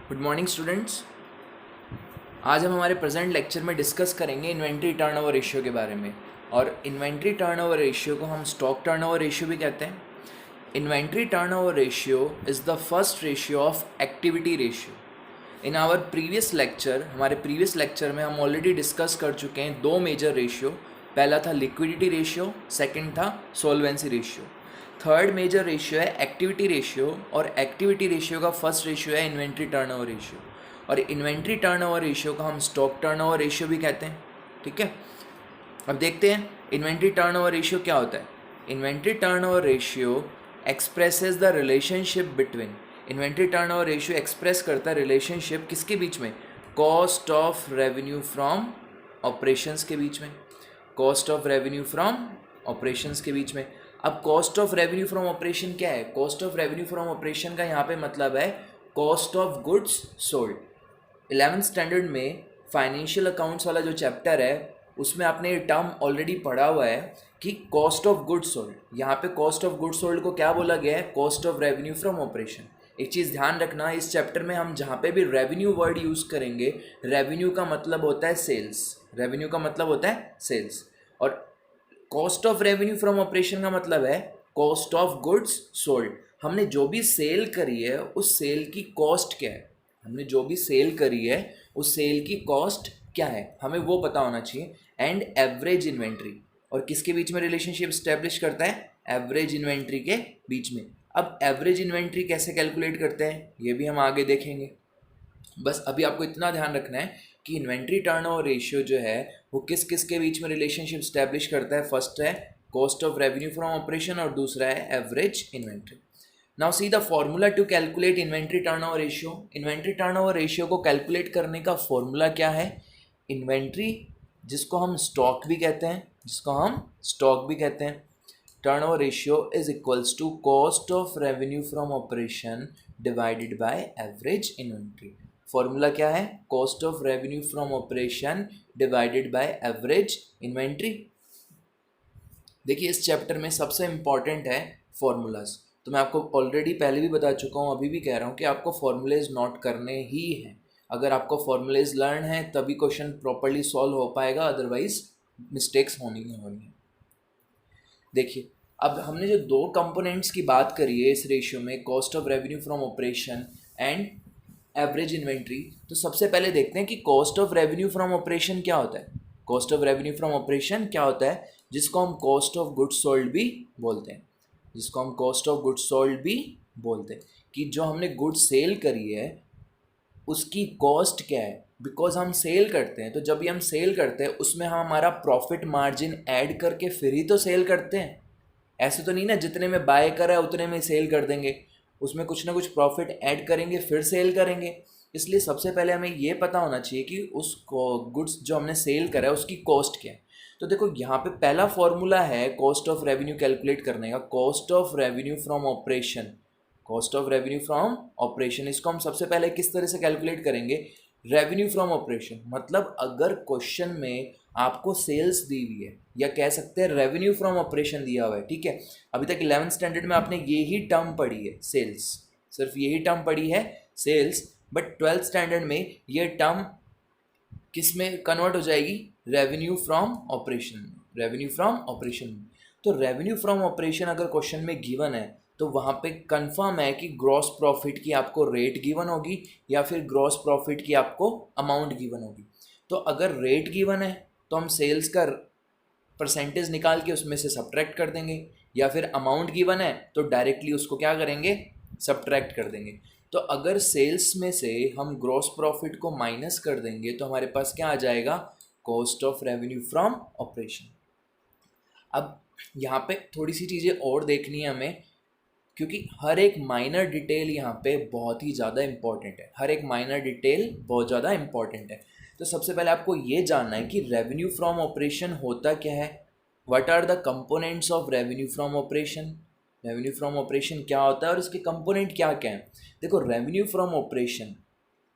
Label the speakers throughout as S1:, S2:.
S1: Good morning students. आज हम हमारे प्रेजेंट लेक्चर में डिस्कस करेंगे इन्वेंट्री टर्नओवर रेशियो के बारे में। और इन्वेंट्री टर्नओवर रेशियो को हम स्टॉक टर्नओवर रेशियो भी कहते हैं। Inventory turnover ratio is the first ratio of activity ratio. In our previous lecture, हमारे प्रीवियस लेक्चर में हम ऑलरेडी डिस्कस कर चुके हैं दो मेजर रेशियो। पहला था लिक्विडिटी रेशियो, सेकंड था सोल्वेंसी रेशियो। थर्ड मेजर रेशियो है एक्टिविटी रेशियो, और एक्टिविटी रेशियो का फर्स्ट रेशियो है इन्वेंट्री टर्नओवर रेशियो। और इन्वेंट्री टर्नओवर रेशियो का हम स्टॉक टर्नओवर रेशियो भी कहते हैं। ठीक है, अब देखते हैं इन्वेंट्री टर्नओवर रेशियो क्या होता है। Inventory turnover ratio expresses the relationship between, inventory turnover ratio express करता है रिलेशनशिप किसके बीच में, cost of revenue from operations के बीच में, cost of revenue from operations के बीच में। अब cost of revenue from operation क्या है? Cost of revenue from operation का यहाँ पे मतलब है cost of goods sold. 11th standard में फाइनेंशियल अकाउंट्स वाला जो चैप्टर है उसमें आपने ये टर्म ऑलरेडी पढ़ा हुआ है कि कॉस्ट ऑफ गुड्स सोल्ड। यहाँ पे कॉस्ट ऑफ गुड्स सोल्ड को क्या बोला गया है? Cost of revenue from operation. एक चीज़ ध्यान रखना, इस चैप्टर में हम जहाँ पे भी रेवेन्यू वर्ड यूज़ करेंगे, रेवेन्यू का मतलब होता है सेल्स, रेवेन्यू का मतलब होता है सेल्स। और cost of revenue from operation का मतलब है कॉस्ट ऑफ गुड्स सोल्ड। हमने जो भी सेल करी है उस सेल की कॉस्ट क्या है, हमने जो भी सेल करी है उस सेल की कॉस्ट क्या है, हमें वो पता होना चाहिए। एंड एवरेज इन्वेंट्री, और किसके बीच में रिलेशनशिप स्टैब्लिश करता है? एवरेज इन्वेंट्री के बीच में। अब एवरेज इन्वेंट्री कैसे कैलकुलेट करते हैं ये भी हम आगे देखेंगे। बस अभी आपको इतना ध्यान रखना है कि इन्वेंट्री टर्नओवर रेशियो जो है वो किस किस के बीच में रिलेशनशिप स्टैब्लिश करता है। फर्स्ट है cost of revenue from operation और दूसरा है average inventory. Now see the formula to calculate inventory turnover ratio. Inventory turnover ratio को कैलकुलेट करने का फॉर्मूला क्या है? इन्वेंट्री, जिसको हम स्टॉक भी कहते हैं, turnover ratio is equals to cost of revenue from operation divided by average inventory. Formula क्या है? Cost of revenue from operation divided by average inventory. देखिए इस चैप्टर में सबसे इम्पॉर्टेंट है फॉर्मूलाज। तो मैं आपको ऑलरेडी पहले भी बता चुका हूँ, अभी भी कह रहा हूँ कि आपको फॉर्मूलेज नोट करने ही हैं। अगर आपको फॉर्मूलेज लर्न है तभी क्वेश्चन प्रॉपरली सॉल्व हो पाएगा, अदरवाइज मिस्टेक्स होनी ही होनी है। देखिए अब हमने जो दो कंपोनेंट्स की बात करी है इस रेशियो में, cost of revenue from operation and average inventory, तो सबसे पहले देखते हैं कि cost of revenue from operation क्या होता है। Cost of revenue from operation क्या होता है? जिसको हम कॉस्ट ऑफ गुड्स सोल्ड भी बोलते हैं, कि जो हमने गुड्स सेल करी है उसकी कॉस्ट क्या है। बिकॉज हम सेल करते हैं, तो जब भी हम सेल करते हैं उसमें हम हमारा प्रॉफिट मार्जिन ऐड करके फिर ही तो सेल करते हैं। ऐसे तो नहीं ना जितने में बाय करा है उतने में सेल कर देंगे, उसमें कुछ ना कुछ प्रॉफिट ऐड करेंगे फिर सेल करेंगे। इसलिए सबसे पहले हमें ये पता होना चाहिए कि उस गुड्स जो हमने सेल करा है उसकी कॉस्ट क्या है। तो देखो यहाँ पे पहला फॉर्मूला है कॉस्ट ऑफ रेवेन्यू कैलकुलेट करने का, cost of revenue from operation. इसको हम सबसे पहले किस तरह से कैलकुलेट करेंगे? रेवेन्यू फ्रॉम ऑपरेशन, मतलब अगर क्वेश्चन में आपको सेल्स दी हुई है या कह सकते हैं रेवेन्यू फ्रॉम ऑपरेशन दिया हुआ है, ठीक है। अभी तक 11th स्टैंडर्ड में आपने ये ही टर्म पढ़ी है सेल्स, सिर्फ यही टर्म पढ़ी है सेल्स, बट 12th स्टैंडर्ड में ये टर्म किस में कन्वर्ट हो जाएगी? Revenue from operation. तो रेवेन्यू फ्रॉम ऑपरेशन अगर क्वेश्चन में गिवन है तो वहाँ पे कंफर्म है कि ग्रॉस प्रॉफिट की आपको रेट गिवन होगी या फिर ग्रॉस प्रॉफिट की आपको अमाउंट गिवन होगी। तो अगर रेट गिवन है तो हम सेल्स का परसेंटेज निकाल के उसमें से सब्ट्रैक्ट कर देंगे, या फिर अमाउंट गिवन है तो डायरेक्टली उसको क्या करेंगे? सब्ट्रैक्ट कर देंगे। तो अगर सेल्स में से हम ग्रॉस प्रॉफिट को माइनस कर देंगे तो हमारे पास क्या आ जाएगा? Cost of revenue from operation. अब यहाँ पे थोड़ी सी चीज़ें और देखनी है हमें, क्योंकि हर एक माइनर डिटेल यहाँ पे बहुत ही ज़्यादा इम्पॉर्टेंट है। तो सबसे पहले आपको ये जानना है कि रेवेन्यू फ्रॉम ऑपरेशन होता क्या है। What are the components of revenue from operation क्या होता है और इसके कंपोनेंट क्या क्या हैं। देखो रेवेन्यू फ्रॉम ऑपरेशन,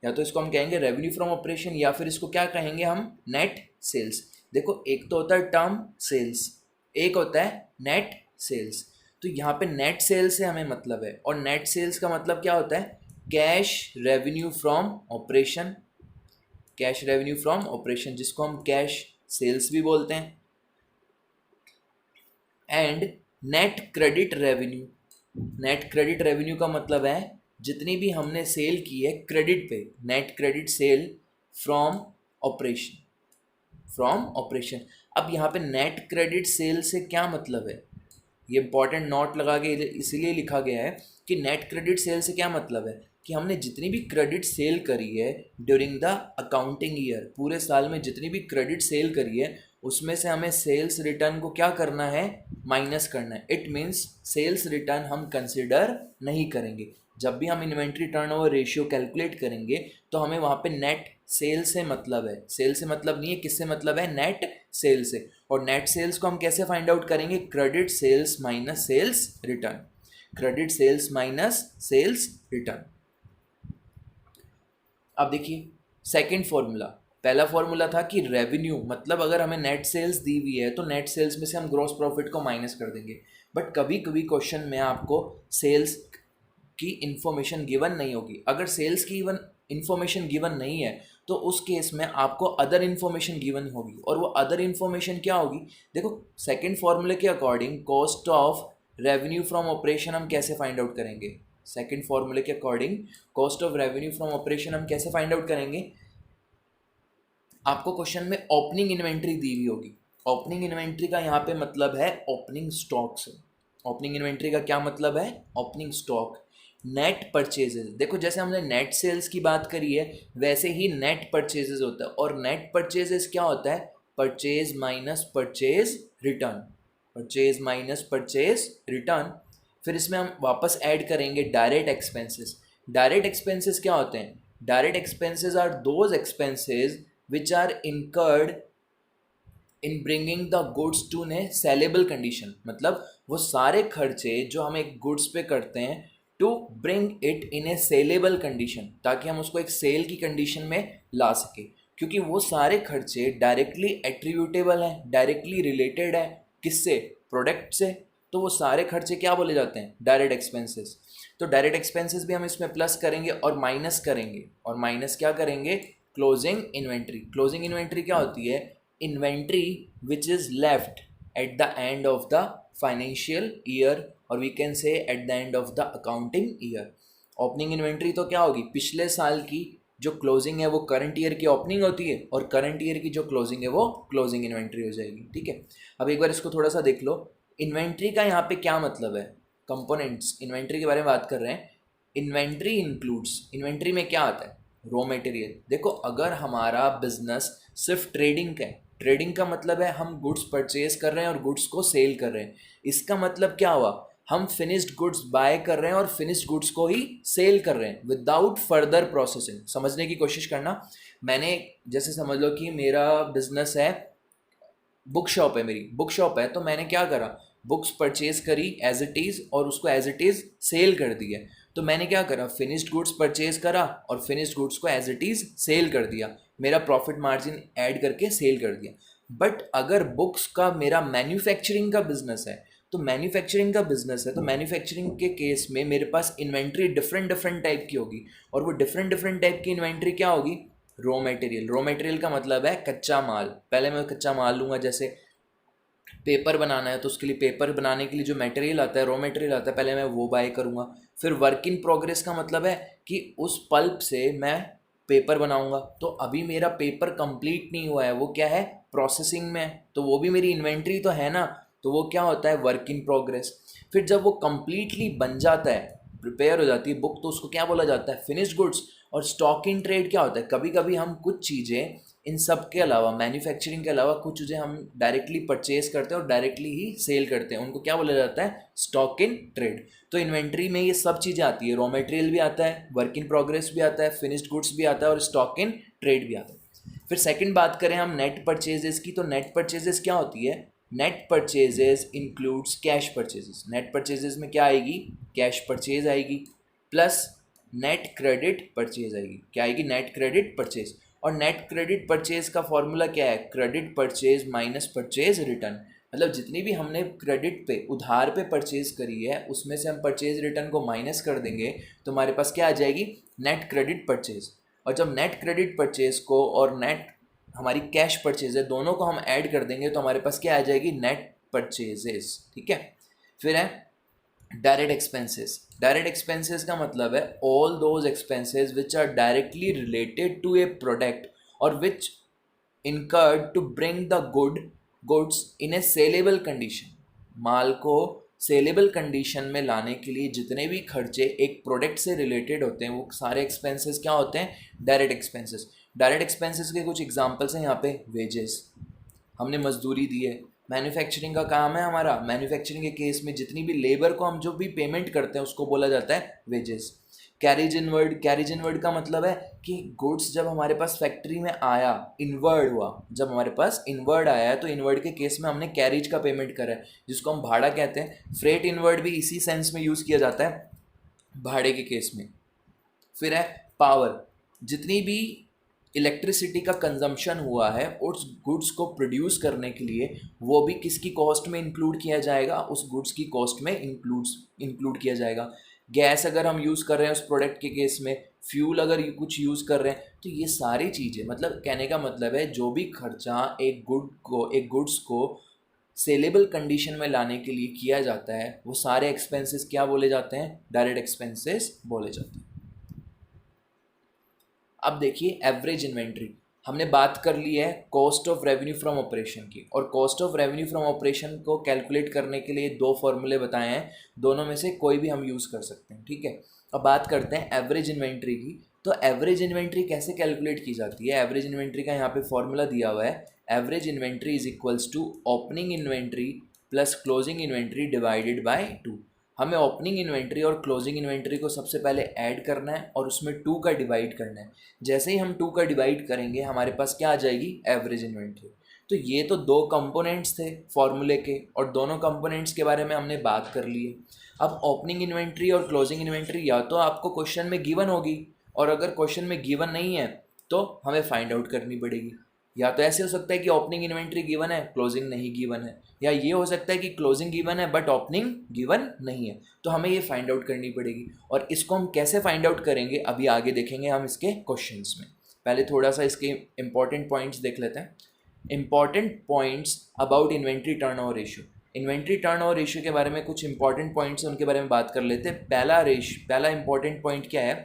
S1: या तो इसको हम कहेंगे रेवेन्यू फ्रॉम ऑपरेशन या फिर इसको क्या कहेंगे हम? Net sales. देखो एक तो होता है टर्म सेल्स, एक होता है नेट सेल्स। तो यहाँ पे नेट सेल्स से हमें मतलब है, और नेट सेल्स का मतलब क्या होता है? Cash revenue from operation, cash revenue from operation जिसको हम कैश सेल्स भी बोलते हैं, and net credit revenue. Net credit revenue का मतलब है जितनी भी हमने सेल की है क्रेडिट पे, net credit sale from operation, from operation. अब यहाँ पे नेट क्रेडिट सेल से क्या मतलब है, ये इंपॉर्टेंट नोट लगा के इसीलिए लिखा गया है कि नेट क्रेडिट सेल से क्या मतलब है कि हमने जितनी भी क्रेडिट सेल करी है ड्यूरिंग द अकाउंटिंग ईयर, पूरे साल में जितनी भी क्रेडिट सेल करी है उसमें से हमें सेल्स रिटर्न को क्या करना है, माइनस करना है। इट मीन्स सेल्स रिटर्न हम कंसिडर नहीं करेंगे। जब भी हम इन्वेंट्री टर्नओवर रेशियो कैलकुलेट करेंगे तो हमें वहाँ पे नेट सेल से मतलब है, सेल से मतलब नहीं है, किससे मतलब है, नेट सेल से। और नेट सेल्स को हम कैसे फाइंड आउट करेंगे, credit sales minus sales return, credit sales minus sales return. अब देखिए सेकंड फॉर्मूला, पहला फॉर्मूला था कि रेवेन्यू मतलब अगर हमें नेट सेल्स दी हुई है तो नेट सेल्स में से हम ग्रॉस प्रॉफिट को माइनस कर देंगे। बट कभी कभी क्वेश्चन में आपको सेल्स की इंफॉर्मेशन गिवन नहीं होगी। अगर सेल्स की इवन इंफॉर्मेशन गिवन नहीं है तो उस केस में आपको अदर इन्फॉर्मेशन गिवन होगी, और वो अदर इन्फॉर्मेशन क्या होगी, देखो सेकंड फॉर्मूले के according cost of revenue from operation हम कैसे फाइंड आउट करेंगे, सेकंड फॉर्मूले के according cost of revenue from operation हम कैसे फाइंड आउट करेंगे। आपको क्वेश्चन में ओपनिंग इन्वेंट्री दी हुई होगी। ओपनिंग इन्वेंट्री का यहाँ पे मतलब है ओपनिंग स्टॉक से। ओपनिंग इन्वेंट्री का क्या मतलब है, ओपनिंग स्टॉक। नेट परचेजेस, देखो जैसे हमने नेट सेल्स की बात करी है वैसे ही नेट परचेजेस होता है, और नेट परचेजेस क्या होता है, purchase minus purchase return, purchase minus purchase return. फिर इसमें हम वापस ऐड करेंगे डायरेक्ट एक्सपेंसेस। डायरेक्ट एक्सपेंसेस क्या होते हैं, direct expenses are those expenses which are incurred in bringing the goods to ने सेलेबल कंडीशन, मतलब वो सारे खर्चे जो हम एक गुड्स पे करते हैं to bring it in a saleable condition, ताकि हम उसको एक सेल की कंडीशन में ला सके। क्योंकि वो सारे खर्चे डायरेक्टली एट्रीब्यूटेबल हैं, डायरेक्टली रिलेटेड है किससे, प्रोडक्ट से, तो वो सारे खर्चे क्या बोले जाते हैं, डायरेक्ट एक्सपेंसेस। तो डायरेक्ट एक्सपेंसेस भी हम इसमें प्लस करेंगे और माइनस करेंगे, और माइनस क्या करेंगे, क्लोजिंग इन्वेंट्री। क्लोजिंग इन्वेंट्री क्या होती है, inventory which is left at the end of the financial year, और we can say at the end of the accounting year. Opening inventory तो क्या होगी, पिछले साल की जो क्लोजिंग है वो करंट ईयर की ओपनिंग होती है, और करंट ईयर की जो क्लोजिंग है वो क्लोजिंग इन्वेंट्री हो जाएगी। ठीक है, अब एक बार इसको थोड़ा सा देख लो। इन्वेंट्री का यहाँ पे क्या मतलब है, कंपोनेंट्स इन्वेंट्री के बारे में बात कर रहे हैं। इन्वेंट्री इंक्लूड्स, इन्वेंट्री में क्या आता है, रॉ मटेरियल। देखो अगर हमारा बिजनेस सिर्फ ट्रेडिंग का है, ट्रेडिंग का मतलब है हम गुड्स परचेज कर रहे हैं और गुड्स को सेल कर रहे हैं, इसका मतलब क्या हुआ, हम फिनिश्ड गुड्स बाय कर रहे हैं और फिनिश्ड गुड्स को ही सेल कर रहे हैं विदाउट फर्दर प्रोसेसिंग। समझने की कोशिश करना, मैंने जैसे समझ लो कि मेरा बिजनेस है, बुक शॉप है, मेरी बुक शॉप है, तो मैंने क्या करा, बुक्स परचेज करी एज इट इज़ और उसको एज इट इज़ सेल कर दिया। तो मैंने क्या करा, फिनिश्ड गुड्स परचेज करा और फिनिश्ड गुड्स को एज इट इज़ सेल कर दिया, मेरा प्रॉफिट मार्जिन ऐड करके सेल कर दिया। बट अगर बुक्स का मेरा मैन्युफैक्चरिंग का बिजनेस है, तो मैन्युफैक्चरिंग का बिजनेस है तो मैन्युफैक्चरिंग के केस में मेरे पास इन्वेंट्री डिफरेंट डिफरेंट टाइप की होगी, और वो डिफरेंट डिफरेंट टाइप की इन्वेंट्री क्या होगी, रॉ मटेरियल। रॉ मटेरियल का मतलब है कच्चा माल। पहले मैं कच्चा माल लूँगा, जैसे पेपर बनाना है तो उसके लिए पेपर बनाने के लिए जो मटेरियल आता है, रॉ मटेरियल आता है, पहले मैं वो बाय करूँगा। फिर वर्क इन प्रोग्रेस का मतलब है कि उस पल्प से मैं पेपर बनाऊँगा, तो अभी मेरा पेपर कंप्लीट नहीं हुआ है, वो क्या है, प्रोसेसिंग में है, तो वो भी मेरी इन्वेंट्री तो है ना, तो वो क्या होता है, वर्क इन प्रोग्रेस। फिर जब वो कंप्लीटली बन जाता है, प्रिपेयर हो जाती है बुक, तो उसको क्या बोला जाता है, फिनिश्ड गुड्स। और स्टॉक इन ट्रेड क्या होता है, कभी कभी हम कुछ चीज़ें इन सब के अलावा, मैन्युफैक्चरिंग के अलावा कुछ चीज़ें हम डायरेक्टली परचेज करते हैं और डायरेक्टली ही सेल करते हैं, उनको क्या बोला जाता है, स्टॉक इन ट्रेड। तो इन्वेंट्री में ये सब चीज़ें आती है, रॉ मटेरियल भी आता है, वर्क इन प्रोग्रेस भी आता है, फिनिश्ड गुड्स भी आता है और स्टॉक इन ट्रेड भी आता है। फिर सेकंड बात करें हम नेट परचेजेस की, तो नेट परचेजेस क्या होती है, net purchases includes cash purchases. Net purchases में क्या आएगी, कैश परचेज आएगी, प्लस नेट क्रेडिट परचेज आएगी। क्या आएगी, नेट क्रेडिट परचेज। और नेट क्रेडिट परचेज का फॉर्मूला क्या है, credit purchase minus purchase return. मतलब जितनी भी हमने क्रेडिट पे उधार पे परचेज करी है उसमें से हम परचेज रिटर्न को माइनस कर देंगे तो हमारे पास क्या आ जाएगी, नेट क्रेडिट परचेज। और जब नेट क्रेडिट परचेज को और नेट हमारी कैश परचेज है दोनों को हम ऐड कर देंगे तो हमारे पास क्या आ जाएगी, नेट परचेजेस। ठीक है, फिर है डायरेक्ट एक्सपेंसेस। डायरेक्ट एक्सपेंसेस का मतलब है all those expenses which are directly related to a product और which incurred to bring the goods in a saleable condition। माल को सेलेबल कंडीशन में लाने के लिए जितने भी खर्चे एक प्रोडक्ट से रिलेटेड होते हैं वो सारे एक्सपेंसेस क्या होते हैं, डायरेक्ट एक्सपेंसेस। डायरेक्ट एक्सपेंसेस के कुछ एग्जांपल्स हैं यहाँ पे, वेजेस, हमने मजदूरी दी है, मैन्युफैक्चरिंग का काम है हमारा, मैन्युफैक्चरिंग के केस में जितनी भी लेबर को हम जो भी पेमेंट करते हैं उसको बोला जाता है wages. Carriage inward, carriage inward का मतलब है कि गुड्स जब हमारे पास फैक्ट्री में आया, इनवर्ड हुआ, जब हमारे पास इनवर्ड आया है तो इनवर्ड के केस में हमने कैरेज का पेमेंट करा है जिसको हम भाड़ा कहते हैं। फ्रेट इनवर्ड भी इसी सेंस में यूज़ किया जाता है भाड़े के केस में। फिर है पावर, जितनी भी इलेक्ट्रिसिटी का कंजम्पशन हुआ है उस गुड्स को प्रोड्यूस करने के लिए वो भी किसकी कॉस्ट में इंक्लूड किया जाएगा, उस गुड्स की कॉस्ट में इंक्लूड किया जाएगा। गैस अगर हम यूज़ कर रहे हैं उस प्रोडक्ट के केस में, फ्यूल अगर कुछ यूज़ कर रहे हैं, तो ये सारी चीज़ें, मतलब कहने का मतलब है जो भी खर्चा एक गुड्स को सेलेबल कंडीशन में लाने के लिए किया जाता है वो सारे एक्सपेंसेस क्या बोले जाते हैं, डायरेक्ट एक्सपेंसेस बोले जाते हैं। अब देखिए एवरेज इन्वेंट्री, हमने बात कर ली है cost of revenue from operation की, और cost of revenue from operation को कैलकुलेट करने के लिए दो फॉर्मूले बताए हैं, दोनों में से कोई भी हम यूज़ कर सकते हैं। ठीक है, अब बात करते हैं एवरेज इन्वेंट्री की। तो एवरेज इन्वेंट्री कैसे कैलकुलेट की जाती है, एवरेज इन्वेंट्री का यहाँ पे फॉर्मूला दिया हुआ है, average inventory is equals to opening inventory plus closing inventory divided by 2। हमें ओपनिंग इन्वेंट्री और क्लोजिंग इन्वेंट्री को सबसे पहले ऐड करना है और उसमें 2 का डिवाइड करना है। जैसे ही हम 2 का डिवाइड करेंगे हमारे पास क्या आ जाएगी, एवरेज इन्वेंट्री। तो ये तो दो कंपोनेंट्स थे फॉर्मूले के और दोनों कंपोनेंट्स के बारे में हमने बात कर ली है। अब ओपनिंग इन्वेंट्री और क्लोजिंग इन्वेंट्री या तो आपको क्वेश्चन में गिवन होगी, और अगर क्वेश्चन में गिवन नहीं है तो हमें फाइंड आउट करनी पड़ेगी। या तो ऐसे हो सकता है कि ओपनिंग इन्वेंट्री गिवन है, क्लोजिंग नहीं गिवन है, या ये हो सकता है कि क्लोजिंग गिवन है बट ओपनिंग गिवन नहीं है, तो हमें ये फाइंड आउट करनी पड़ेगी। और इसको हम कैसे फाइंड आउट करेंगे अभी आगे देखेंगे हम इसके क्वेश्चंस में। पहले थोड़ा सा इसके इंपॉर्टेंट पॉइंट्स देख लेते हैं। Important points about inventory turnover ratio. Inventory turnover ratio के बारे में कुछ इंपॉर्टेंट पॉइंट्स हैं, उनके बारे में बात कर लेते हैं। पहला इंपॉर्टेंट पॉइंट क्या है,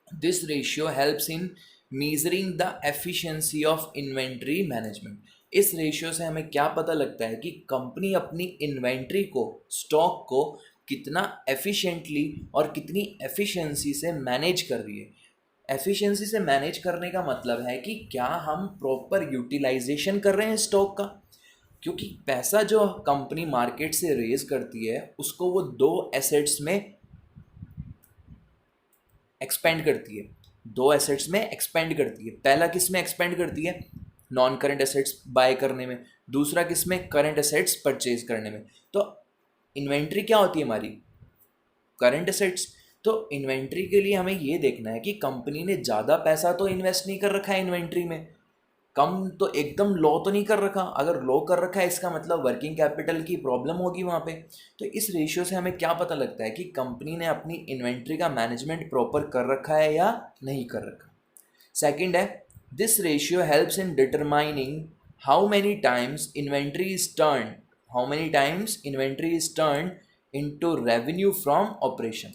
S1: this ratio helps in measuring the efficiency of inventory management. इस रेशियो से हमें क्या पता लगता है कि कंपनी अपनी इन्वेंट्री को, स्टॉक को कितना एफिशिएंटली और कितनी एफिशिएंसी से मैनेज कर रही है। एफिशिएंसी से मैनेज करने का मतलब है कि क्या हम प्रॉपर यूटिलाइजेशन कर रहे हैं स्टॉक का, क्योंकि पैसा जो कंपनी मार्केट से रेज करती है उसको वो दो एसेट्स में एक्सपेंड करती है, दो एसेट्स में एक्सपेंड करती है। पहला किस में एक्सपेंड करती है, नॉन करंट एसेट्स बाय करने में, दूसरा किस में, करंट एसेट्स परचेज करने में। तो इन्वेंट्री क्या होती है हमारी, करंट एसेट्स। तो इन्वेंट्री के लिए हमें ये देखना है कि कंपनी ने ज़्यादा पैसा तो इन्वेस्ट नहीं कर रखा है इन्वेंट्री में, कम तो एकदम लो तो नहीं कर रखा। अगर लो कर रखा है इसका मतलब वर्किंग कैपिटल की प्रॉब्लम होगी वहाँ पे। तो इस रेशियो से हमें क्या पता लगता है कि कंपनी ने अपनी इन्वेंट्री का मैनेजमेंट प्रॉपर कर रखा है या नहीं कर रखा। सेकंड है, this ratio helps in determining how many times inventory is turn, how many times inventory is turn into revenue from operation.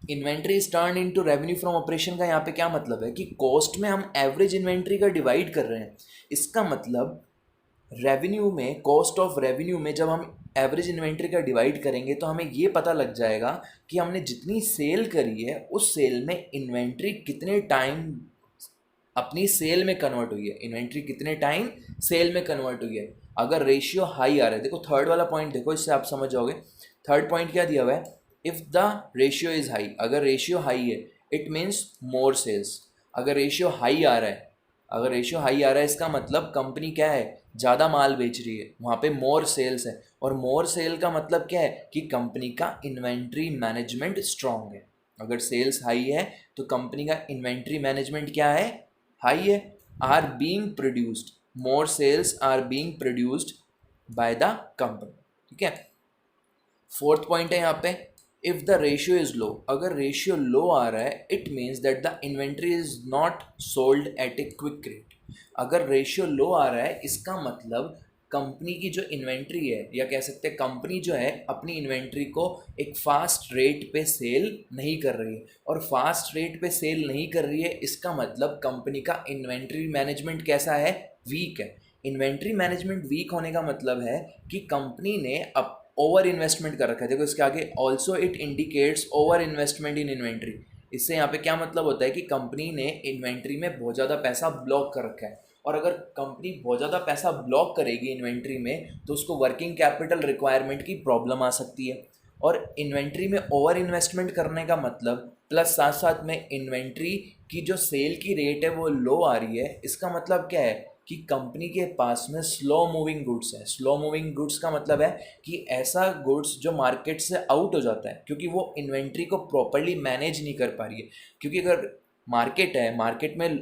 S1: Inventory is turn into revenue from operation का यहाँ पे क्या मतलब है कि कॉस्ट में हम एवरेज इन्वेंट्री का डिवाइड कर रहे हैं। इसका मतलब रेवेन्यू में, कॉस्ट ऑफ रेवेन्यू में जब हम एवरेज इन्वेंट्री का डिवाइड करेंगे तो हमें ये पता लग जाएगा कि हमने जितनी सेल करी है उस सेल में इन्वेंट्री कितने टाइम अपनी सेल में कन्वर्ट हुई है, इन्वेंट्री कितने टाइम सेल में कन्वर्ट हुई है। अगर रेशियो हाई आ रहा है, देखो थर्ड वाला पॉइंट देखो, इससे आप समझ जाओगे। थर्ड पॉइंट क्या दिया हुआ है, if the ratio is high, अगर रेशियो हाई है इट मीन्स मोर सेल्स। अगर रेशियो हाई आ रहा है, अगर रेशियो हाई आ रहा है इसका मतलब कंपनी क्या है, ज़्यादा माल बेच रही है, वहाँ पे मोर सेल्स है। और मोर सेल का मतलब क्या है कि कंपनी का इन्वेंट्री मैनेजमेंट स्ट्रॉन्ग है। अगर सेल्स हाई है तो कंपनी का इन्वेंट्री मैनेजमेंट क्या है, हाई है। Are being produced, more sales are being produced by the company. ठीक है, फोर्थ पॉइंट है यहाँ पे, if the ratio is low, अगर रेशियो लो आ रहा है it means that the inventory is not sold at a quick rate. अगर ratio लो आ रहा है इसका मतलब कंपनी की जो इन्वेंट्री है, या कह सकते हैं कंपनी जो है अपनी इन्वेंट्री को एक फास्ट रेट पे सेल नहीं कर रही है. और फास्ट रेट पे सेल नहीं कर रही है इसका मतलब कंपनी का इन्वेंट्री मैनेजमेंट कैसा है, वीक है. इन्वेंट्री मैनेजमेंट वीक होने का मतलब है कि कंपनी ने अब ओवर इन्वेस्टमेंट कर रखा है. देखो इसके आगे also it indicates over investment in inventory. इससे यहाँ पे क्या मतलब होता है कि कंपनी ने इन्वेंट्री में बहुत ज़्यादा पैसा ब्लॉक कर रखा है. और अगर कंपनी बहुत ज़्यादा पैसा ब्लॉक करेगी इन्वेंट्री में तो उसको वर्किंग कैपिटल रिक्वायरमेंट की प्रॉब्लम आ सकती है. और इन्वेंट्री में ओवर इन्वेस्टमेंट करने का मतलब प्लस साथ साथ में इन्वेंट्री की जो सेल की रेट है वो लो आ रही है, इसका मतलब क्या है कि कंपनी के पास में स्लो मूविंग गुड्स है. स्लो मूविंग गुड्स का मतलब है कि ऐसा गुड्स जो मार्केट से आउट हो जाता है क्योंकि वो इन्वेंट्री को प्रॉपर्ली मैनेज नहीं कर पा रही है. क्योंकि अगर मार्केट है, मार्केट में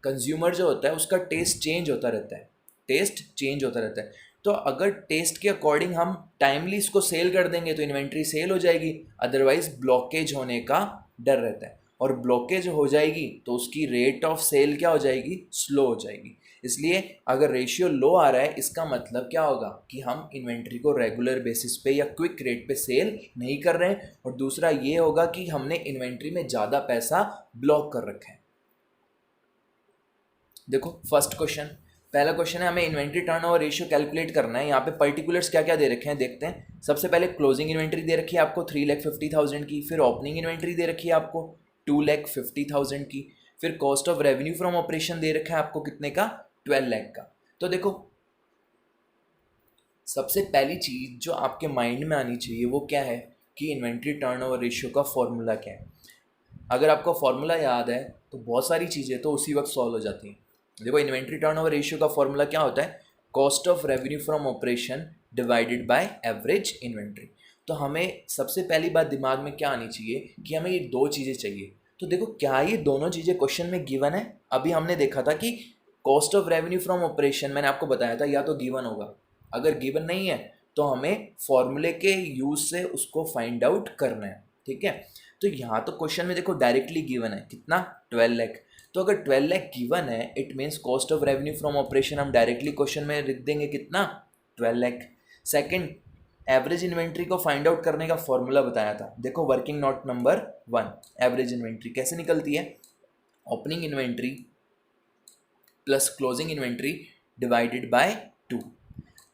S1: कंज्यूमर जो होता है उसका टेस्ट चेंज होता रहता है, टेस्ट चेंज होता रहता है. तो अगर टेस्ट के अकॉर्डिंग हम टाइमली इसको सेल कर देंगे तो इन्वेंट्री सेल हो जाएगी, अदरवाइज ब्लॉकेज होने का डर रहता है. और ब्लॉकेज हो जाएगी तो उसकी रेट ऑफ सेल क्या हो जाएगी, स्लो हो जाएगी. इसलिए अगर रेशियो लो आ रहा है इसका मतलब क्या होगा कि हम इन्वेंट्री को रेगुलर बेसिस पे या क्विक रेट पे सेल नहीं कर रहे हैं. और दूसरा ये होगा कि हमने इन्वेंट्री में ज़्यादा पैसा ब्लॉक कर रखा है. देखो फर्स्ट क्वेश्चन, पहला क्वेश्चन है हमें इन्वेंट्री टर्नओवर रेशियो कैलकुलेट करना है. यहाँ पे पर्टिकुलर्स क्या क्या दे रखे हैं देखते हैं. सबसे पहले क्लोजिंग इन्वेंट्री दे रखी है आपको 3,50,000 की. फिर ओपनिंग इन्वेंट्री दे रखी है आपको 2,50,000 की. फिर cost of revenue from operation दे रखा है आपको कितने का, 12 लाख का. तो देखो सबसे पहली चीज़ जो आपके माइंड में आनी चाहिए वो क्या है कि इन्वेंट्री टर्नओवर रेशियो का फॉर्मूला क्या है. अगर आपको फॉर्मूला याद है तो बहुत सारी चीज़ें तो उसी वक्त सॉल्व हो जाती हैं. देखो इन्वेंट्री टर्नओवर रेशियो का फॉर्मूला क्या होता है, cost of revenue from operation divided by average inventory. तो हमें सबसे पहली बात दिमाग में क्या आनी चाहिए कि हमें ये दो चीज़ें चाहिए. तो देखो क्या ये दोनों चीज़ें क्वेश्चन में गिवन है. अभी हमने देखा था कि cost of revenue from operation मैंने आपको बताया था या तो गिवन होगा, अगर गिवन नहीं है तो हमें फॉर्मूले के यूज़ से उसको फाइंड आउट करना है. ठीक है, तो यहाँ तो क्वेश्चन में देखो डायरेक्टली गिवन है कितना, 12 लाख. तो अगर 12 लाख गिवन है it means cost of revenue from operation हम डायरेक्टली क्वेश्चन में लिख देंगे कितना, 12 लाख. सेकंड, एवरेज इन्वेंट्री को फाइंड आउट करने का फॉर्मूला बताया था. देखो working note number 1, average inventory कैसे निकलती है, opening inventory plus closing inventory divided by 2.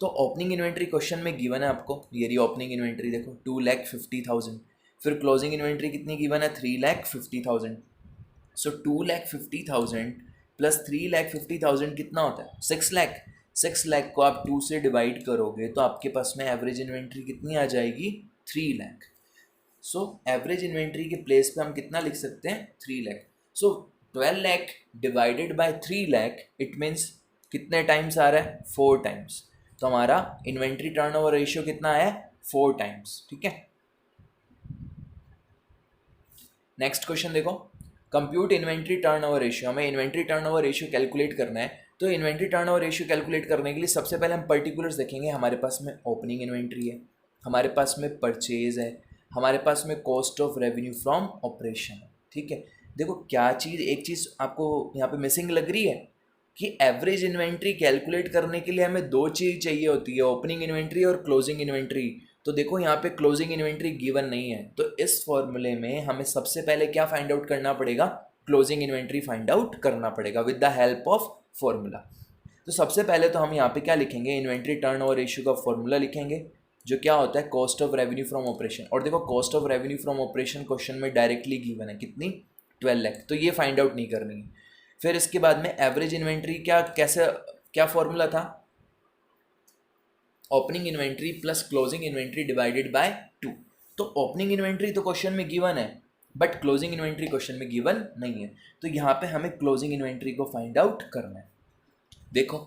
S1: तो ओपनिंग इन्वेंट्री क्वेश्चन में गिवन है आपको, ये रही ओपनिंग इन्वेंट्री देखो 2,50,000. फिर क्लोजिंग इन्वेंट्री कितनी गिवन है, 3,50,000. सो 2,50,000 प्लस 3,50,000 कितना होता है, 6 लाख. 6 लाख को आप 2 से डिवाइड करोगे तो आपके पास में एवरेज इन्वेंट्री कितनी आ जाएगी, 3 लाख. सो एवरेज इन्वेंट्री के प्लेस पे हम कितना लिख सकते हैं, 3 लाख. सो 12 lakh divided bye 3 lakh it means कितने टाइम्स आ रहा है, 4 टाइम्स. तो हमारा इन्वेंट्री टर्नओवर रेशियो कितना है, 4 टाइम्स. ठीक है, नेक्स्ट क्वेश्चन देखो, कंप्यूट इन्वेंट्री टर्नओवर रेशियो. हमें इन्वेंट्री टर्नओवर रेशियो कैलकुलेट करना है. तो इन्वेंट्री टर्नओवर रेशियो कैलकुलेट करने के लिए सबसे पहले हम पर्टिकुलर्स देखेंगे. हमारे पास में ओपनिंग इन्वेंट्री है, हमारे पास में परचेज है, हमारे पास में cost of revenue from operation है. ठीक है, देखो क्या चीज़, एक चीज़ आपको यहाँ पे मिसिंग लग रही है कि एवरेज इन्वेंट्री कैलकुलेट करने के लिए हमें दो चीज़ चाहिए होती है, ओपनिंग इन्वेंट्री और क्लोजिंग इन्वेंट्री. तो देखो यहाँ पे क्लोजिंग इन्वेंट्री गिवन नहीं है, तो इस फॉर्मूले में हमें सबसे पहले क्या फाइंड आउट करना पड़ेगा, क्लोजिंग इन्वेंट्री फाइंड आउट करना पड़ेगा with the help of formula. तो सबसे पहले तो हम यहाँ पे क्या लिखेंगे, इन्वेंट्री टर्नओवर रेशियो का फॉर्मूला लिखेंगे जो क्या होता है, cost of revenue from operation. और देखो cost of revenue from operation question में डायरेक्टली गिवन है कितनी, 12 लाख. तो ये फाइंड आउट नहीं करनी है. फिर इसके बाद में एवरेज इन्वेंट्री क्या फॉर्मूला था, opening inventory plus closing inventory divided by 2. तो ओपनिंग इन्वेंट्री तो क्वेश्चन में गिवन है बट क्लोजिंग इन्वेंट्री क्वेश्चन में गिवन नहीं है. तो यहाँ पे हमें क्लोजिंग इन्वेंट्री को फाइंड आउट करना है. देखो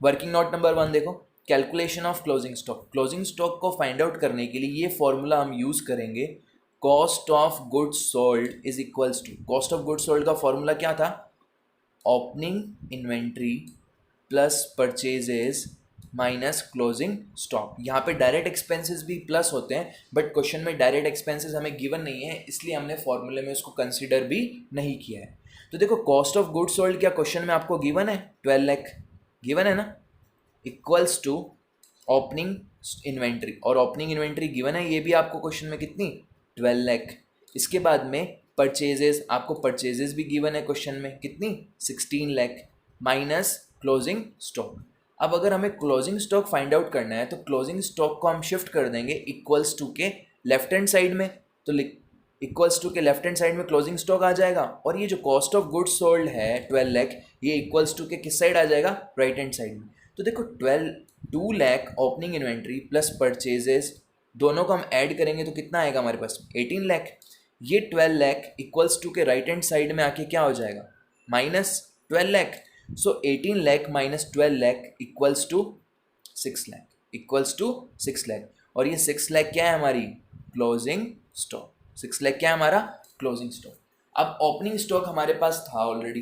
S1: वर्किंग नोट नंबर 1 देखो, calculation of closing stock. Closing stock को फाइंड आउट करने के लिए ये फॉर्मूला हम यूज़ करेंगे, cost of goods sold is equals to, cost of goods sold का फॉर्मूला क्या था, opening inventory plus purchases minus closing stock. यहाँ पे डायरेक्ट एक्सपेंसेस भी प्लस होते हैं, बट क्वेश्चन में डायरेक्ट एक्सपेंसेस हमें गिवन नहीं है, इसलिए हमने फॉर्मूले में उसको कंसीडर भी नहीं किया है। तो देखो कॉस्ट ऑफ गुड्स सोल्ड क्या क्वेश्चन में आपको गिवन है, 12 लाख गिवन है ना, इक्वल्स टू ओपनिंग इन्वेंट्री, और ओपनिंग इन्वेंट्री गिवन है ये भी आपको क्वेश्चन में कितनी, 12 लाख। इसके बाद में परचेजेस, आपको परचेजेस भी गिवन है क्वेश्चन में कितनी, 16 लाख, माइनस क्लोजिंग स्टॉक। अब अगर हमें क्लोजिंग स्टॉक फाइंड आउट करना है तो क्लोजिंग स्टॉक को हम शिफ्ट कर देंगे इक्वल्स टू के लेफ्ट हैंड साइड में, तो इक्वल्स टू के लेफ्ट हैंड साइड में क्लोजिंग स्टॉक आ जाएगा, और ये जो कॉस्ट ऑफ गुड्स सोल्ड है 12 लाख, ये इक्वल्स टू के किस साइड आ जाएगा, राइट हैंड साइड में। तो देखो 2 lakh opening inventory plus purchases दोनों को हम ऐड करेंगे तो कितना आएगा हमारे पास, 18 लाख। ये 12 लाख इक्वल्स टू के राइट हैंड साइड में आके क्या हो जाएगा, minus 12 lakh. So 18 lakh minus 12 lakh equals to 6 lakh, equals to 6 lakh. और ये 6 लाख क्या है हमारी, क्लोजिंग स्टॉक। 6 लाख क्या है हमारा, क्लोजिंग स्टॉक। अब ओपनिंग स्टॉक हमारे पास था ऑलरेडी,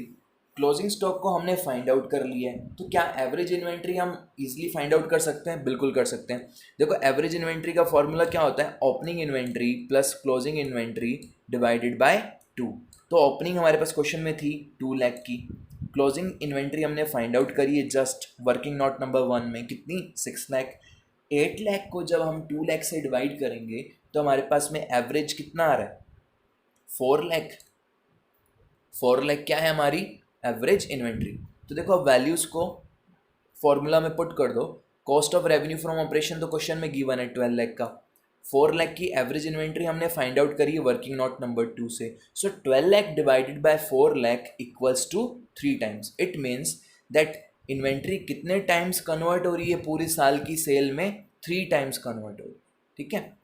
S1: क्लोजिंग स्टॉक को हमने फाइंड आउट कर लिया है, तो क्या एवरेज इन्वेंट्री हम इजीली फाइंड आउट कर सकते हैं, बिल्कुल कर सकते हैं। देखो एवरेज इन्वेंट्री का फॉर्मूला क्या होता है, opening inventory plus closing inventory divided by 2। तो ओपनिंग हमारे पास क्वेश्चन में थी 2 लाख की, क्लोजिंग इन्वेंट्री हमने फाइंड आउट करी है जस्ट वर्किंग नोट नंबर 1 में कितनी, 6 लाख। 8 लाख को जब हम 2 लाख से डिवाइड करेंगे तो हमारे पास में एवरेज कितना आ रहा है, 4 लाख। 4 लाख क्या है हमारी एवरेज इन्वेंट्री। तो देखो अब वैल्यूज़ को फॉर्मूला में पुट कर दो, cost of revenue from operation तो क्वेश्चन में गिवन है 12 लाख का, 4 लाख की एवरेज इन्वेंट्री हमने फाइंड आउट करी है वर्किंग नोट नंबर 2 से। So 12 lakh divided by 4 lakh equals to 3 times. It means that inventory कितने टाइम्स कन्वर्ट हो रही है पूरी साल की सेल में, 3 टाइम्स कन्वर्ट हो रही है, ठीक है।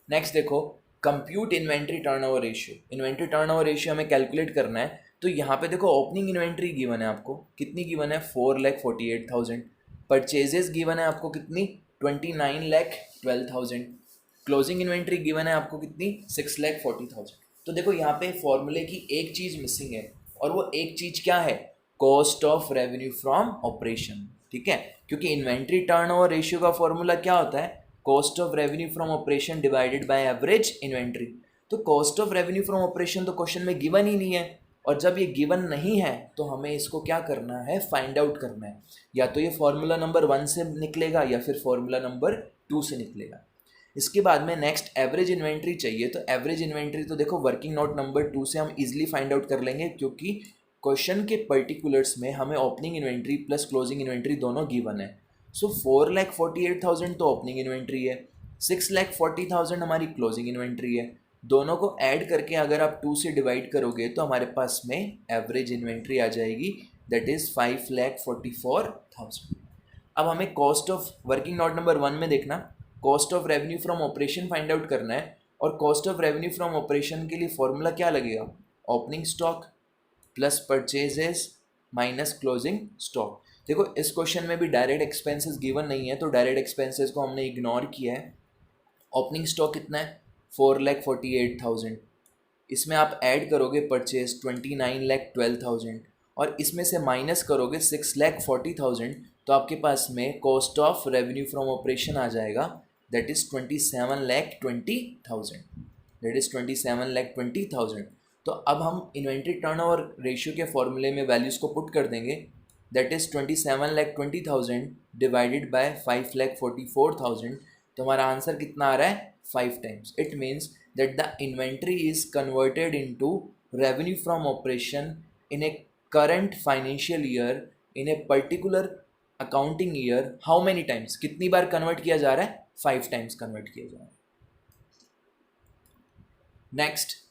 S1: नेक्स्ट देखो compute inventory turnover ratio. Inventory turnover ratio हमें कैलकुलेट करना है, तो यहाँ पे देखो ओपनिंग इन्वेंट्री गिवन है आपको कितनी गिवन है, 4,48,000। परचेजेस गिवन है आपको कितनी, 29,12,000। क्लोजिंग इन्वेंट्री गिवन है आपको कितनी, 6,40,000। तो देखो यहाँ पे फॉर्मूले की एक चीज़ मिसिंग है, और वो एक चीज़ क्या है, cost of revenue from operation, ठीक है। क्योंकि इन्वेंट्री टर्नओवर रेशियो का फॉर्मूला क्या होता है, cost of revenue from operation divided by average inventory. तो cost of revenue from operation तो क्वेश्चन में गिवन ही नहीं है, और जब ये गिवन नहीं है तो हमें इसको क्या करना है, फाइंड आउट करना है। या तो ये फॉर्मूला नंबर 1 से निकलेगा या फिर फॉर्मूला नंबर 2 से निकलेगा। इसके बाद में नेक्स्ट एवरेज इन्वेंट्री चाहिए, तो एवरेज इन्वेंट्री तो देखो वर्किंग नोट नंबर 2 से हम इजीली फाइंड आउट कर लेंगे, क्योंकि क्वेश्चन के पर्टिकुलर्स में हमें opening inventory plus closing inventory दोनों गिवन है। सो 4,48,000 तो ओपनिंग इन्वेंट्री है, 6,40,000 हमारी क्लोजिंग इन्वेंट्री है। दोनों को ऐड करके अगर आप 2 से डिवाइड करोगे तो हमारे पास में एवरेज इन्वेंट्री आ जाएगी, दैट इज़ 5,44,000। अब हमें cost of working note number 1 में देखना, cost of revenue from operation find out करना है, और cost of revenue from operation के लिए फॉर्मूला क्या लगेगा, opening stock plus purchases minus closing stock. देखो इस क्वेश्चन में भी डायरेक्ट एक्सपेंसेस गिवन नहीं है, तो डायरेक्ट एक्सपेंसेस को हमने इग्नोर किया है। ओपनिंग स्टॉक कितना है, 4,48,000। इसमें आप ऐड करोगे परचेज 29,12,000, और इसमें से माइनस करोगे 6,40,000, तो आपके पास में cost of revenue from operation आ जाएगा, दैट इज़ 27,20,000, दैट इज़ 27,20,000। तो अब हम इन्वेंट्री टर्नओवर रेशियो के फॉर्मूले में वैल्यूज़ को पुट कर देंगे, दैट इज़ 27,20,000 डिवाइडेड बाय 5,44,000। तो हमारा आंसर कितना आ रहा है, 5 times. It means that the inventory is converted into revenue from operation in A current financial year in a particular accounting year. How many times, कितनी बार convert किया जा रहा है, 5 टाइम्स कन्वर्ट किया जा रहा है। Next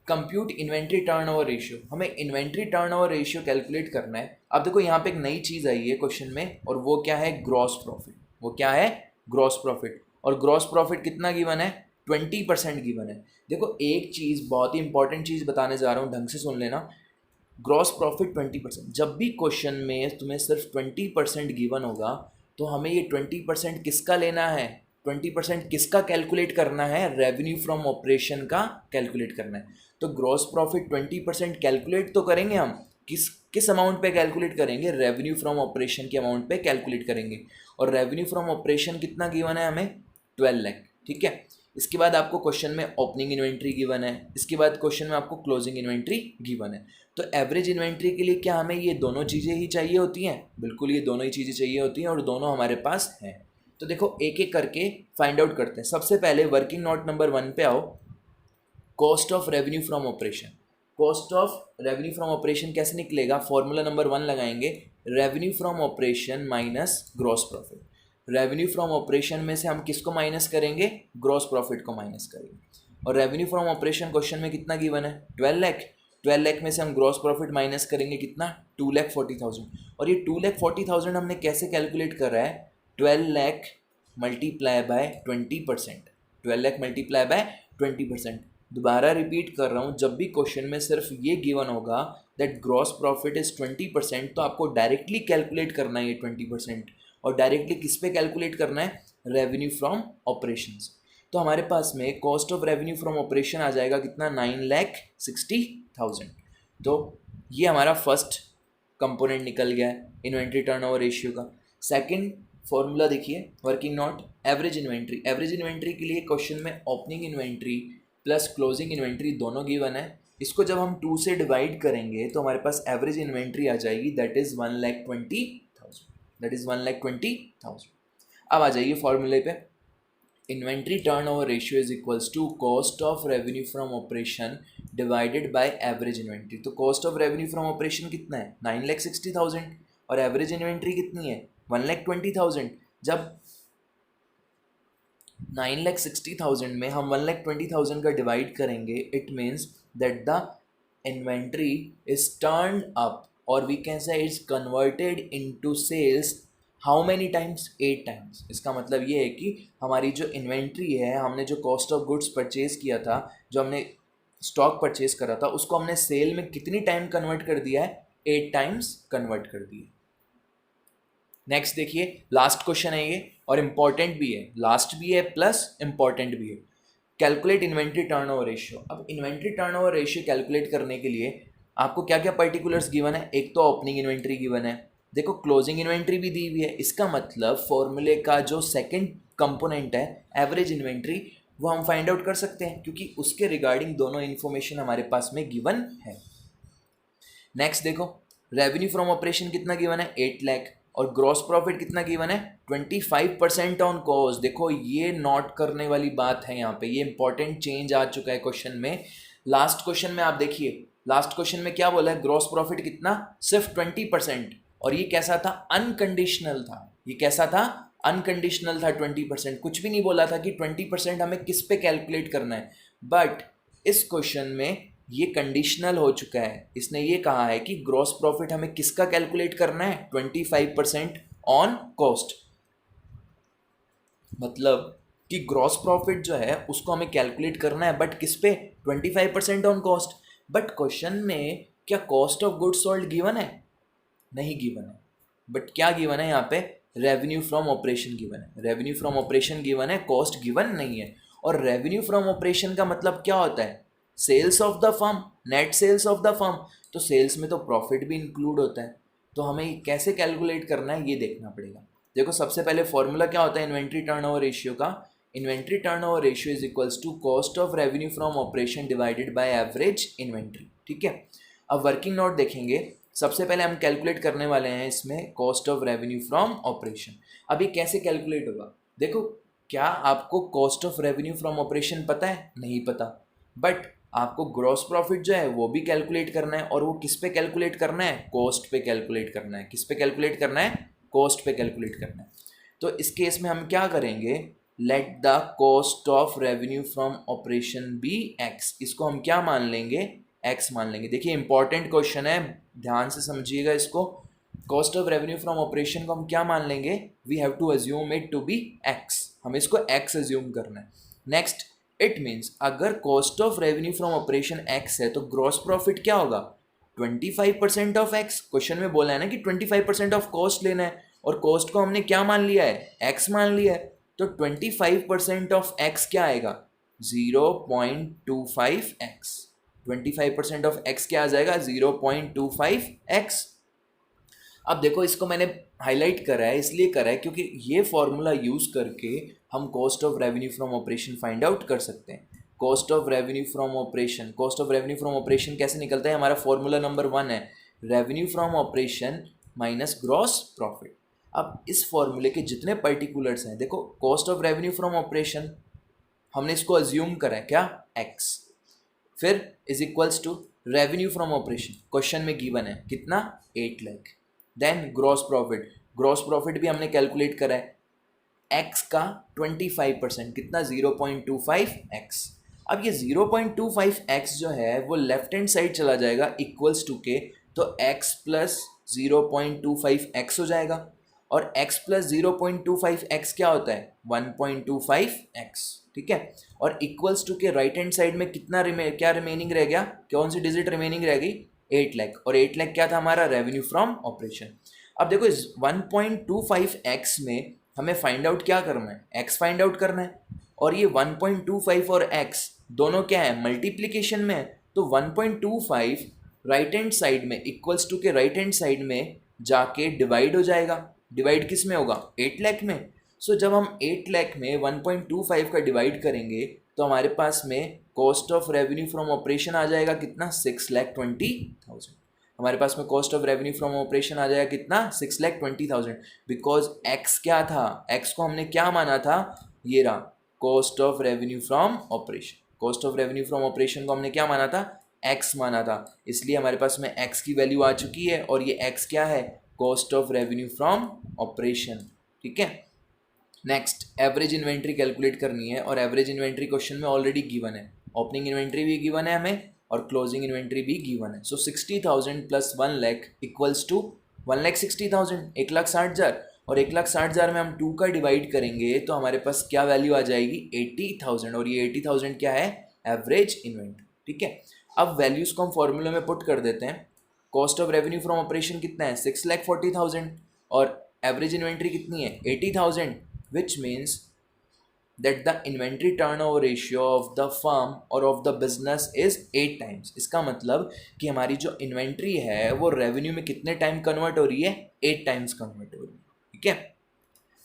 S1: compute inventory turnover ratio. हमें इन्वेंट्री टर्नओवर रेशियो कैलकुलेट करना है। अब देखो यहाँ पे एक नई चीज़ आई है क्वेश्चन में, और वो क्या है, ग्रॉस प्रॉफिट। वो क्या है, ग्रॉस प्रॉफिट। और ग्रॉस प्रॉफिट कितना गिवन है, 20% गिवन है। देखो एक चीज़ बहुत ही इंपॉर्टेंट चीज़ बताने जा रहा हूँ, ढंग से सुन लेना। ग्रॉस प्रॉफिट 20%, जब भी क्वेश्चन में तुम्हें सिर्फ 20% गिवन होगा तो हमें ये 20% किसका लेना है, 20% किसका कैलकुलेट करना है, रेवेन्यू फ्रॉम ऑपरेशन का कैलकुलेट करना है। तो ग्रॉस प्रॉफिट 20% कैलकुलेट तो करेंगे हम, किस अमाउंट पे कैलकुलेट करेंगे, रेवेन्यू फ्रॉम ऑपरेशन के अमाउंट पे कैलकुलेट करेंगे। और रेवेन्यू फ्रॉम ऑपरेशन कितना गिवन है हमें, 12 लाख, ठीक है। इसके बाद आपको क्वेश्चन में ओपनिंग इन्वेंट्री गिवन है, इसके बाद क्वेश्चन में आपको क्लोजिंग इन्वेंट्री गिवन है। तो एवरेज इन्वेंट्री के लिए क्या हमें ये दोनों चीज़ें ही चाहिए होती हैं, बिल्कुल ये दोनों ही चीज़ें चाहिए होती हैं और दोनों हमारे पास हैं। तो देखो एक एक करके फाइंड आउट करते हैं। सबसे पहले वर्किंग नोट नंबर 1 पे आओ, cost of revenue from operation. Cost of revenue from operation कैसे निकलेगा, फॉर्मूला नंबर 1 लगाएंगे, revenue from operation minus gross profit. Revenue from operation में से हम किसको माइनस करेंगे, ग्रॉस प्रॉफिट को माइनस करेंगे। और रेवेन्यू फ्रॉम ऑपरेशन क्वेश्चन में कितना गिवन है, 12 लाख। 12 लाख में से हम ग्रॉस प्रॉफिट माइनस करेंगे कितना, 2,40,000। और ये 2,40,000 हमने कैसे कैलकुलेट कर रहा है, 12 lakh multiply by 20%, 12 lakh multiply by 20%। दोबारा रिपीट कर रहा हूँ, जब भी क्वेश्चन में सिर्फ ये गिवन होगा दैट ग्रॉस प्रॉफिट इज 20%, तो आपको डायरेक्टली कैलकुलेट करना है ये 20%। और डायरेक्टली किस पे कैलकुलेट करना है, रेवेन्यू फ्रॉम ऑपरेशंस। तो हमारे पास में cost of revenue from operation आ जाएगा कितना, 9,60,000। तो ये हमारा फर्स्ट कंपोनेंट निकल गया है इन्वेंट्री टर्नओवर रेशियो का। सेकंड फॉर्मूला देखिए, working note average inventory. Average inventory के लिए क्वेश्चन में opening inventory plus closing inventory दोनों गिवन है। इसको जब हम 2 से डिवाइड करेंगे तो हमारे पास एवरेज इन्वेंट्री आ जाएगी, दैट इज 1,20,000, दैट इज 1,20,000। अब आ जाइए फॉर्मूले पे, inventory turnover ratio is equals to cost of revenue from operation divided by average inventory. तो cost of revenue from operation कितना है, 9,60,000, और एवरेज इन्वेंट्री कितनी है, 1,20,000। जब 9,60,000 में हम 1,20,000 का डिवाइड करेंगे, it means that the inventory is turned up, और we can say it's converted into sales how many times, 8 times. इसका मतलब ये है कि हमारी जो इन्वेंट्री है, हमने जो कॉस्ट ऑफ गुड्स परचेज किया था, जो हमने स्टॉक परचेज करा था, उसको हमने सेल में कितनी टाइम कन्वर्ट कर दिया है, 8 टाइम्स कन्वर्ट कर दिया। नेक्स्ट देखिए, लास्ट क्वेश्चन है ये, और इम्पॉर्टेंट भी है, लास्ट भी है प्लस इम्पॉर्टेंट भी है। Calculate inventory turnover ratio. अब इन्वेंट्री टर्नओवर रेशियो कैलकुलेट करने के लिए आपको क्या क्या पर्टिकुलर्स गिवन है, एक तो ओपनिंग इन्वेंट्री गिवन है, देखो क्लोजिंग इन्वेंट्री भी दी हुई है। इसका मतलब फॉर्मूले का जो सेकंड कंपोनेंट है एवरेज इन्वेंट्री, वो हम फाइंड आउट कर सकते हैं, क्योंकि उसके रिगार्डिंग दोनों इन्फॉर्मेशन हमारे पास में गिवन है। नेक्स्ट देखो, रेवेन्यू फ्रॉम ऑपरेशन कितना गिवन है, 8 लाख, और ग्रॉस प्रॉफिट कितना गिवन है, 25% ऑन कॉस्ट। देखो ये नोट करने वाली बात है, यहाँ पे ये इंपॉर्टेंट चेंज आ चुका है क्वेश्चन में। लास्ट क्वेश्चन में आप देखिए, लास्ट क्वेश्चन में क्या बोला है, ग्रॉस प्रॉफिट कितना, सिर्फ 20%, और ये कैसा था, अनकंडीशनल था। ये कैसा था, अनकंडीशनल था, 20%। कुछ भी नहीं बोला था कि 20% हमें किस पे कैलकुलेट करना है, बट इस क्वेश्चन में ये कंडीशनल हो चुका है। इसने ये कहा है कि ग्रॉस प्रॉफिट हमें किसका कैलकुलेट करना है, 25% ऑन कॉस्ट। मतलब कि ग्रॉस प्रॉफिट जो है उसको हमें कैलकुलेट करना है, बट किस पे, 25% ऑन कॉस्ट। बट क्वेश्चन में क्या cost of goods sold given है, नहीं गिवन है, बट क्या गिवन है यहाँ पे, रेवेन्यू फ्रॉम ऑपरेशन गिवन है। रेवेन्यू फ्रॉम ऑपरेशन गिवन है, कॉस्ट गिवन नहीं है। और रेवेन्यू फ्रॉम ऑपरेशन का मतलब क्या होता है, sales of the firm, net sales of the firm. तो सेल्स में तो प्रॉफिट भी इंक्लूड होता है। तो हमें कैसे कैलकुलेट करना है ये देखना पड़ेगा। देखो सबसे पहले फॉर्मूला क्या होता है इन्वेंट्री टर्नओवर रेशियो का, inventory turnover ratio is equals to cost of revenue from operation divided by average inventory, ठीक है। अब वर्किंग नोट देखेंगे, सबसे पहले हम कैलकुलेट करने वाले हैं इसमें cost of revenue from operation. अब ये कैसे कैलकुलेट होगा, देखो क्या आपको cost of revenue from operation पता है, नहीं पता, बट आपको ग्रॉस प्रॉफिट जो है वो भी कैलकुलेट करना है, और वो किस पे कैलकुलेट करना है, कॉस्ट पे कैलकुलेट करना है। किस पे कैलकुलेट करना है, कॉस्ट पे कैलकुलेट करना है। तो इस केस में हम क्या करेंगे, let the cost of revenue from operation be X. इसको हम क्या मान लेंगे, एक्स मान लेंगे। देखिए इंपॉर्टेंट क्वेश्चन है, ध्यान से समझिएगा इसको। Cost of revenue from operation को हम क्या मान लेंगे, we have to assume it to be X, हमें इसको एक्स अज्यूम करना है। नेक्स्ट, इट मीन्स अगर cost of revenue from operation X है तो ग्रॉस प्रॉफिट क्या होगा, 25% ऑफ एक्स। क्वेश्चन में बोला है ना कि 25% ऑफ कॉस्ट लेना है, और कॉस्ट को हमने क्या मान लिया है, एक्स मान लिया है। तो 25% ऑफ एक्स क्या आएगा, 0.25x। 25% ऑफ x क्या आ जाएगा 0.25x। अब देखो इसको मैंने हाईलाइट करा है, इसलिए करा है क्योंकि ये फॉर्मूला यूज करके हम cost of revenue from operation find out कर सकते हैं। Cost of revenue from operation, cost of revenue from operation कैसे निकलता है, हमारा फॉर्मूला नंबर 1 है revenue from operation minus gross profit. अब इस फॉर्मूले के जितने पर्टिकुलर्स हैं, देखो cost of revenue from operation हमने इसको अज्यूम करा है क्या x, फिर is equals to revenue from operation, question में गिवन है कितना 8 lakh. Then gross profit, gross profit भी हमने कैलकुलेट करा है x का 25% कितना 0.25x। अब ये 0.25x जो है वो लेफ्ट हैंड साइड चला जाएगा इक्वल्स टू के, तो x प्लस 0.25x हो जाएगा और x प्लस 0.25x क्या होता है 1.25x, ठीक है। और इक्वल्स टू के राइट हैंड साइड में कितना क्या रिमेनिंग रह गया, कौन सी डिजिट रिमेनिंग रह गई 8 लाख, और 8 लाख क्या था हमारा रेवेन्यू फ्रॉम ऑपरेशन। अब देखो इस 1.25x में हमें फाइंड आउट क्या करना है, x फाइंड आउट करना है, और ये 1.25 और x दोनों क्या है मल्टीप्लीकेशन में है, तो 1.25 राइट हैंड साइड में इक्वल्स टू के राइट हैंड साइड में जाके डिवाइड हो जाएगा। डिवाइड किस में होगा 8 लाख में। सो जब हम 8 लाख में 1.25 का डिवाइड करेंगे तो हमारे पास में cost of revenue from operation आ जाएगा कितना 6,20,000। हमारे पास में cost of revenue from operation आ जाएगा कितना 6,20,000, बिकॉज x क्या था, x को हमने क्या माना था, ये रहा cost of revenue from operation. Cost of revenue from operation को हमने क्या माना था x माना था, इसलिए हमारे पास में x की वैल्यू आ चुकी है और ये x क्या है cost of revenue from operation, ठीक है। नेक्स्ट एवरेज इन्वेंट्री कैलकुलेट करनी है और एवरेज इन्वेंट्री क्वेश्चन में ऑलरेडी गिवन है, ओपनिंग इन्वेंट्री भी गिवन है हमें और क्लोजिंग इन्वेंट्री भी गिवन है। सो 60,000 प्लस 1 लाख इक्वल्स टू 1,60,000, 1,60,000, और 1,60,000 में हम 2 का डिवाइड करेंगे तो हमारे पास क्या वैल्यू आ जाएगी 80,000, और ये 80,000 क्या है एवरेज इन्वेंट्री, ठीक है। अब वैल्यूज को हम फॉर्मूला में पुट कर देते हैं। Cost of revenue from operation कितना है 6,40,000 और एवरेज इन्वेंट्री कितनी है 80,000, which means that the inventory turnover ratio of the firm or of the business is 8 times। इसका मतलब कि हमारी जो इन्वेंट्री है वो रेवेन्यू में कितने टाइम कन्वर्ट हो रही है 8 टाइम्स कन्वर्ट हो रही है, ठीक है।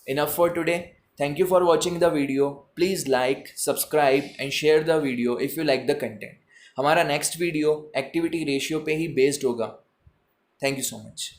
S1: Enough for today, thank you for watching the video, please like subscribe and share the video if you like the content. हमारा नेक्स्ट वीडियो एक्टिविटी रेशियो पे ही बेस्ड होगा। Thank you so much.